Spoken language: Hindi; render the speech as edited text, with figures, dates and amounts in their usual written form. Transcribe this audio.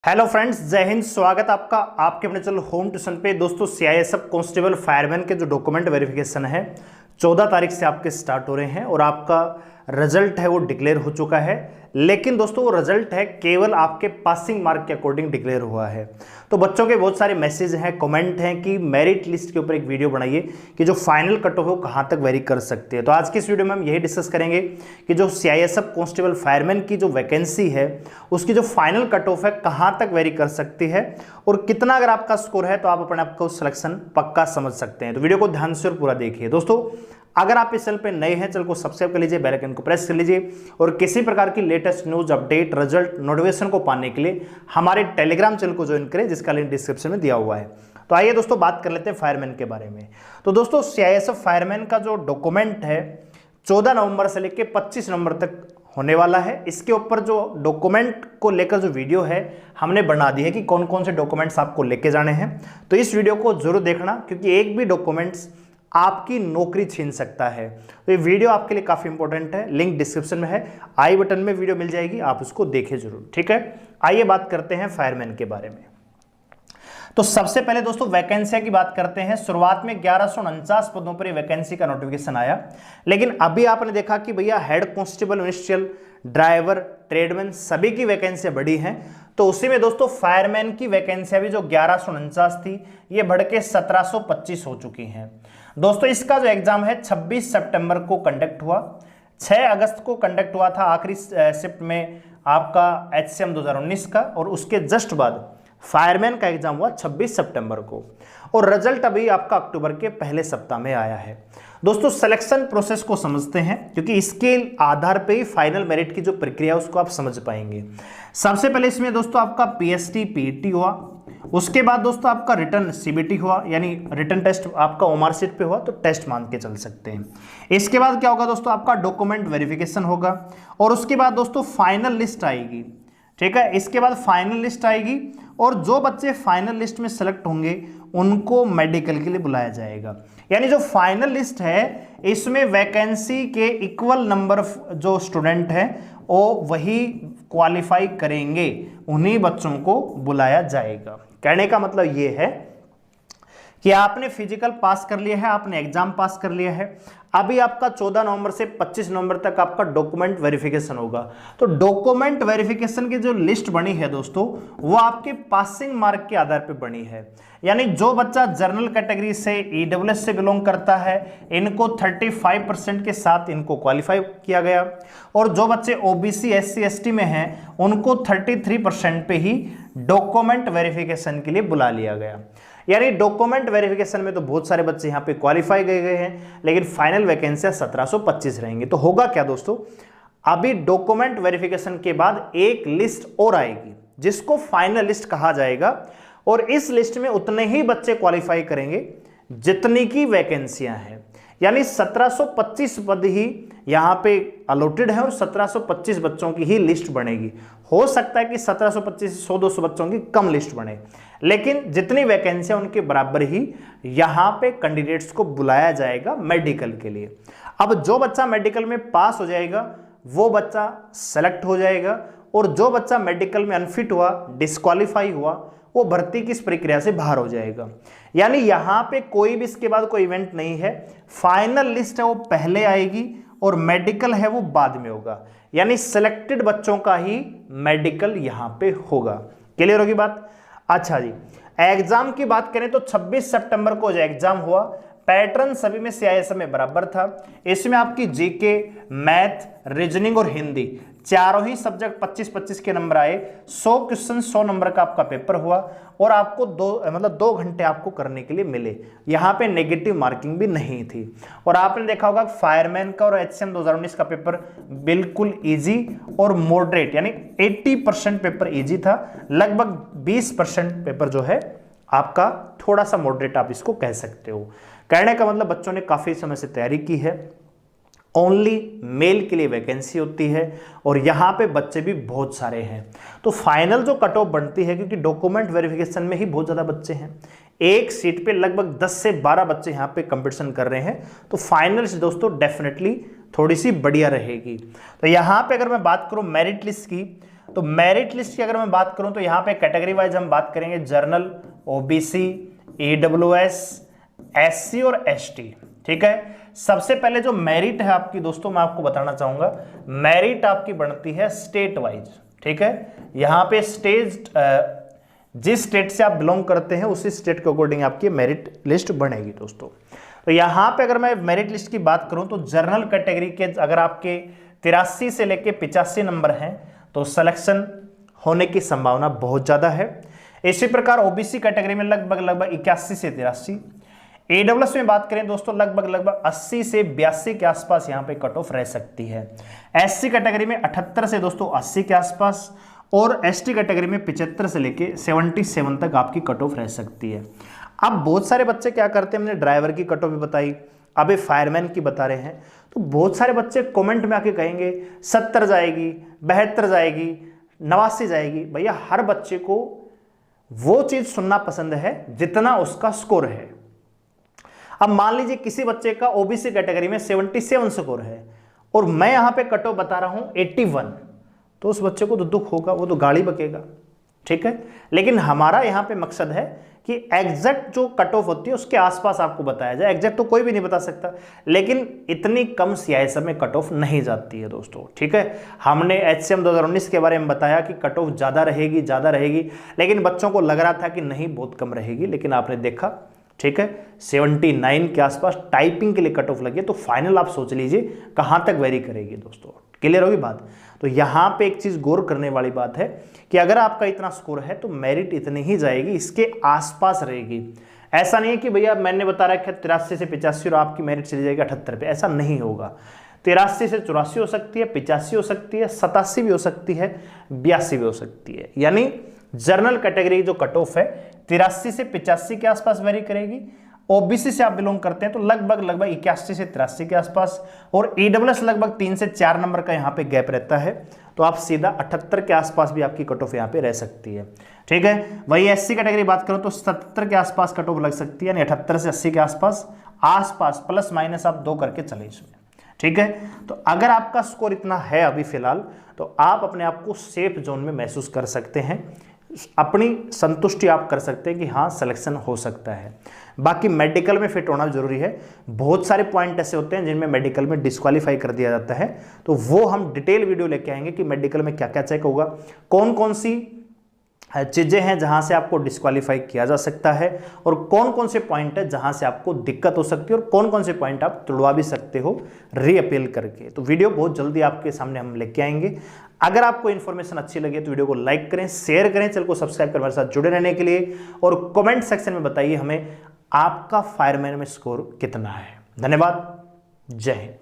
हेलो फ्रेंड्स, जय हिंद। स्वागत आपका आपके अपने चैनल होम ट्यूशन पे। दोस्तों, सीआईएसएफ कांस्टेबल फायरमैन के जो डॉक्यूमेंट वेरिफिकेशन है 14 तारीख से आपके स्टार्ट हो रहे हैं और आपका रिजल्ट है वो डिक्लेयर हो चुका है। लेकिन दोस्तों, वो रिजल्ट है केवल आपके पासिंग मार्क के अकॉर्डिंग डिक्लेयर हुआ है। तो बच्चों के बहुत सारे मैसेज हैं, कमेंट हैं कि मेरिट लिस्ट के ऊपर एक वीडियो बनाइए कि जो फाइनल कट ऑफ है वो कहाँ तक वेरी कर सकते हैं। तो आज की इस वीडियो में हम यही डिस्कस करेंगे कि जो सीआईएसएफ कांस्टेबल फायरमैन की जो वैकेंसी है उसकी जो फाइनल कट ऑफ है कहाँ तक वेरी कर सकती है और कितना अगर आपका स्कोर है तो आप अपने आप को सिलेक्शन पक्का समझ सकते हैं। तो वीडियो को ध्यान से और पूरा देखिए। दोस्तों, अगर आप इस चैनल पे नए हैं, चैनल को सब्सक्राइब कर लीजिए, बेल आइकन को प्रेस कर लीजिए और किसी प्रकार की latest news, update, result, notification को पाने के लिए हमारे टेलीग्राम चैनल को ज्वाइन करें, जिसका लिंक डिस्क्रिप्शन में दिया हुआ है। तो आइए दोस्तों बात कर लेते हैं फायरमैन के बारे में। तो दोस्तों, सीआईएसएफ फायरमैन का जो डॉक्यूमेंट है 14 नवंबर से लेकर 25 नवंबर तक होने वाला है। इसके ऊपर जो डॉक्यूमेंट को लेकर जो वीडियो है हमने बना दी है कि कौन कौन से डॉक्यूमेंट्स आपको लेके जाने हैं। तो इस वीडियो को जरूर देखना, क्योंकि एक भी डॉक्यूमेंट्स आपकी नौकरी छीन सकता है। तो ये वीडियो आपके लिए काफी इंपॉर्टेंट है। लिंक डिस्क्रिप्शन में है, आई बटन में वीडियो मिल जाएगी, आप उसको देखें जरूर। ठीक है, आइए बात करते हैं फायरमैन के बारे में। तो सबसे पहले दोस्तों वैकेंसी की बात करते हैं। शुरुआत में 1149 पदों पर वैकेंसी का नोटिफिकेशन आया, लेकिन अभी आपने देखा कि भैया head constable, ministerial, driver, tradesman सभी की वैकेंसी बढ़ी हैं। तो उसी में दोस्तों फायरमैन की वैकेंसी अभी जो 1149 थी ये बढ़ के 1725 हो चुकी हैं। दोस्तों, इसका जो एग्जाम है 26 सितंबर को कंडक्ट हुआ, 6 अगस्त को कंडक्ट हुआ था आखिरी शिफ्ट में आपका एचसीएम 2019 का, और उसके जस्ट बाद फायरमैन का एग्जाम हुआ 26 सितंबर को और रिजल्ट अभी आपका अक्टूबर के पहले सप्ताह में आया है। दोस्तों, सिलेक्शन प्रोसेस को समझते हैं, क्योंकि इसके आधार पे ही फाइनल मेरिट की जो प्रक्रिया है उसको आप समझ पाएंगे। सबसे पहले इसमें दोस्तों आपका पीएसटी पीईटी हुआ, उसके बाद दोस्तों आपका रिटर्न सीबीटी हुआ, यानी रिटर्न टेस्ट आपका ओमार सीट पे हुआ तो टेस्ट मान के चल सकते हैं। इसके बाद क्या होगा दोस्तों, आपका डॉक्यूमेंट वेरिफिकेशन होगा और उसके बाद दोस्तों फाइनल लिस्ट आएगी। ठीक है, इसके बाद फाइनल लिस्ट आएगी और जो बच्चे फाइनल लिस्ट में सेलेक्ट होंगे उनको मेडिकल के लिए बुलाया जाएगा। यानी जो फाइनल लिस्ट है इसमें वैकेंसी के इक्वल नंबर जो स्टूडेंट हैं वो वही क्वालिफाई करेंगे, उन्हीं बच्चों को बुलाया जाएगा। कहने का मतलब ये है कि आपने फिजिकल पास कर लिया है, आपने एग्जाम पास कर लिया है, अभी आपका 14 नवंबर से 25 नवंबर तक आपका डॉक्यूमेंट वेरिफिकेशन होगा। तो डॉक्यूमेंट वेरिफिकेशन की जो लिस्ट बनी है दोस्तों वो आपके पासिंग मार्क के आधार पर बनी है। यानी जो बच्चा जनरल कैटेगरी से ईडब्ल्यूएस से बिलोंग करता है इनको 35% के साथ इनको क्वालिफाई किया गया, और जो बच्चे ओबीसी एससी एसटी में हैं उनको 33% पे ही डॉक्यूमेंट वेरिफिकेशन के लिए बुला लिया गया। यानी डॉक्यूमेंट वेरिफिकेशन में तो बहुत सारे बच्चे यहाँ पे क्वालिफाई गए हैं, लेकिन फाइनल वैकेंसी 1725 रहेंगे। तो होगा क्या दोस्तों, अभी डॉक्यूमेंट वेरिफिकेशन के बाद एक लिस्ट और आएगी जिसको फाइनल लिस्ट कहा जाएगा, और इस लिस्ट में उतने ही बच्चे क्वालिफाई करेंगे जितनी की वैकेंसियां हैं। यानी 1725 पद ही यहाँ पे अलॉटेड है और 1725 बच्चों की ही लिस्ट बनेगी। हो सकता है कि 1725 से 100-200 बच्चों की कम लिस्ट बने, लेकिन जितनी वैकेंसी उनके बराबर ही यहाँ पे कैंडिडेट्स को बुलाया जाएगा मेडिकल के लिए। अब जो बच्चा मेडिकल में पास हो जाएगा वो बच्चा सेलेक्ट हो जाएगा, और जो बच्चा मेडिकल में अनफिट हुआ, डिस्क्वालीफाई हुआ, वो भर्ती की इस प्रक्रिया से बाहर हो जाएगा। यानी यहां पे कोई भी इसके बाद कोई इवेंट नहीं है। फाइनल लिस्ट है वो पहले आएगी और मेडिकल है वो बाद में होगा। यानी सिलेक्टेड बच्चों का ही मेडिकल यहां पे होगा। क्लियर होगी बात? अच्छा जी, एग्जाम की बात करें तो 26 सितंबर को जो एग्जाम हुआ, पैटर्न सभी में सीआईएसएफ में बराबर था। इसमें आपकी जीके, मैथ, रीजनिंग और हिंदी चारों ही सब्जेक्ट 25-25 के नंबर आए। 100 क्वेश्चन 100 नंबर का आपका पेपर हुआ और आपको 2 घंटे आपको करने के लिए मिले। यहाँ पे नेगेटिव मार्किंग भी नहीं थी। और आपने देखा होगा फायरमैन का और एचसीएम 2019 का पेपर बिल्कुल इजी और मॉडरेट, यानी 80% पेपर इजी था, लगभग 20% पेपर जो है आपका थोड़ा सा मॉडरेट आप इसको कह सकते हो। कहने का मतलब बच्चों ने काफी समय से तैयारी की है। ओनली मेल के लिए वैकेंसी होती है और यहाँ पे बच्चे भी बहुत सारे हैं। तो फाइनल जो कट ऑफ बनती है, क्योंकि डॉक्यूमेंट वेरिफिकेशन में ही बहुत ज़्यादा बच्चे हैं, एक सीट पे लगभग 10 से 12 बच्चे यहाँ पे कंपटीशन कर रहे हैं, तो फाइनल दोस्तों डेफिनेटली थोड़ी सी बढ़िया रहेगी। तो यहाँ पे अगर मैं बात करूँ मेरिट लिस्ट की, तो मेरिट लिस्ट की अगर मैं बात करूं तो यहां पे कैटेगरी वाइज हम बात करेंगे, जनरल, ओबीसी, ईडब्ल्यूएस, एससी और एसटी। ठीक है, सबसे पहले जो मेरिट है आपकी दोस्तों मैं आपको बताना चाहूंगा, मेरिट आपकी बनती है स्टेट वाइज। ठीक है, यहां पे जिस स्टेट से आप बिलोंग करते हैं उसी स्टेट के अकॉर्डिंग आपकी मेरिट लिस्ट बनेगी दोस्तों। तो यहां पे अगर मैं मेरिट लिस्ट की बात करूं तो जनरल कैटेगरी के अगर आपके 83 से लेके 85 नंबर हैं तो सिलेक्शन होने की संभावना बहुत ज्यादा है। इसी प्रकार ओबीसी कैटेगरी में लगभग 81 से 83, ईडब्ल्यूएस में बात करें दोस्तों लगभग 80 से 82 के आसपास यहां पे कट ऑफ रह सकती है। एससी कैटेगरी में 78 से दोस्तों 80 के आसपास, और एसटी कैटेगरी में 75 से लेके 77 तक आपकी कट ऑफ रह सकती है। अब बहुत सारे बच्चे क्या करते हैं, हमने ड्राइवर की कट ऑफ भी बताई, अभी फायरमैन की बता रहे हैं, तो बहुत सारे बच्चे कमेंट में आके कहेंगे 70 जाएगी, 72 जाएगी, 89 जाएगी। भैया हर बच्चे को वो चीज सुनना पसंद है जितना उसका स्कोर है। अब मान लीजिए किसी बच्चे का ओबीसी कैटेगरी में 77 स्कोर है और मैं यहां पे कट ऑफ बता रहा हूं 81, तो उस बच्चे को तो दुख होगा, वो तो गाली बकेगा। ठीक है, लेकिन हमारा यहां पे मकसद है कि एग्जैक्ट जो कट ऑफ होती है उसके आसपास आपको बताया जाए। एग्जैक्ट तो कोई भी नहीं बता सकता, लेकिन इतनी कम सीआईएसएफ में कट ऑफ नहीं जाती है दोस्तों। ठीक है, हमने एचसीएम 2019 के बारे में बताया कि कट ऑफ ज्यादा रहेगी, लेकिन बच्चों को लग रहा था कि नहीं बहुत कम रहेगी, लेकिन आपने देखा ठीक है 79 के आसपास टाइपिंग के लिए कट ऑफ लगी। तो फाइनल आप सोच लीजिए कहां तक वेरी करेगी दोस्तों। क्लियर होगी बात। तो यहां पे एक चीज गौर करने वाली बात है कि अगर आपका इतना स्कोर है तो मेरिट इतनी ही जाएगी, इसके आसपास रहेगी। ऐसा नहीं है कि भैया मैंने बता रखा है 83 से 85 और आपकी मेरिट चली जाएगी 78 पे, ऐसा नहीं होगा। 83 से 84 हो सकती है, 85 हो सकती है, 87 भी हो सकती है, 82 भी हो सकती है। यानी जनरल कैटेगरी जो कट ऑफ है 83 से 85 के आसपास वेरी करेगी। ओबीसी से आप बिलोंग करते हैं तो लगभग 81 से 83 के आसपास, और ईडब्ल्यूएस लगभग 3 से 4 नंबर का यहाँ पे गैप रहता है, तो आप सीधा 78 के आसपास भी आपकी कट ऑफ यहाँ पे रह सकती है। ठीक है, वही एससी कैटेगरी बात करो तो 77 के आसपास कट ऑफ लग सकती है, यानी 78 से 80 के आसपास प्लस माइनस आप 2 करके चले इसमें। ठीक है, तो अगर आपका स्कोर इतना है अभी फिलहाल, तो आप अपने आप को सेफ जोन में महसूस कर सकते हैं, अपनी संतुष्टि आप कर सकते हैं कि हाँ सिलेक्शन हो सकता है। बाकी मेडिकल में फिट होना जरूरी है। बहुत सारे पॉइंट ऐसे होते हैं जिनमें मेडिकल में डिस्क्वालीफाई कर दिया जाता है, तो वो हम डिटेल वीडियो लेके आएंगे कि मेडिकल में क्या क्या चेक होगा, कौन कौन सी चीजें हैं जहां से आपको डिस्क्वालीफाई किया जा सकता है, और कौन कौन से पॉइंट है जहां से आपको दिक्कत हो सकती है, और कौन कौन से पॉइंट आप तुड़वा भी सकते हो रीअपील करके। तो वीडियो बहुत जल्दी आपके सामने हम लेके आएंगे। अगर आपको इन्फॉर्मेशन अच्छी लगे तो वीडियो को लाइक करें, शेयर करें, चैनल को सब्सक्राइब कर हमारे साथ जुड़े रहने के लिए, और कमेंट सेक्शन में बताइए हमें आपका फायरमैन में स्कोर कितना है। धन्यवाद, जय हिंद।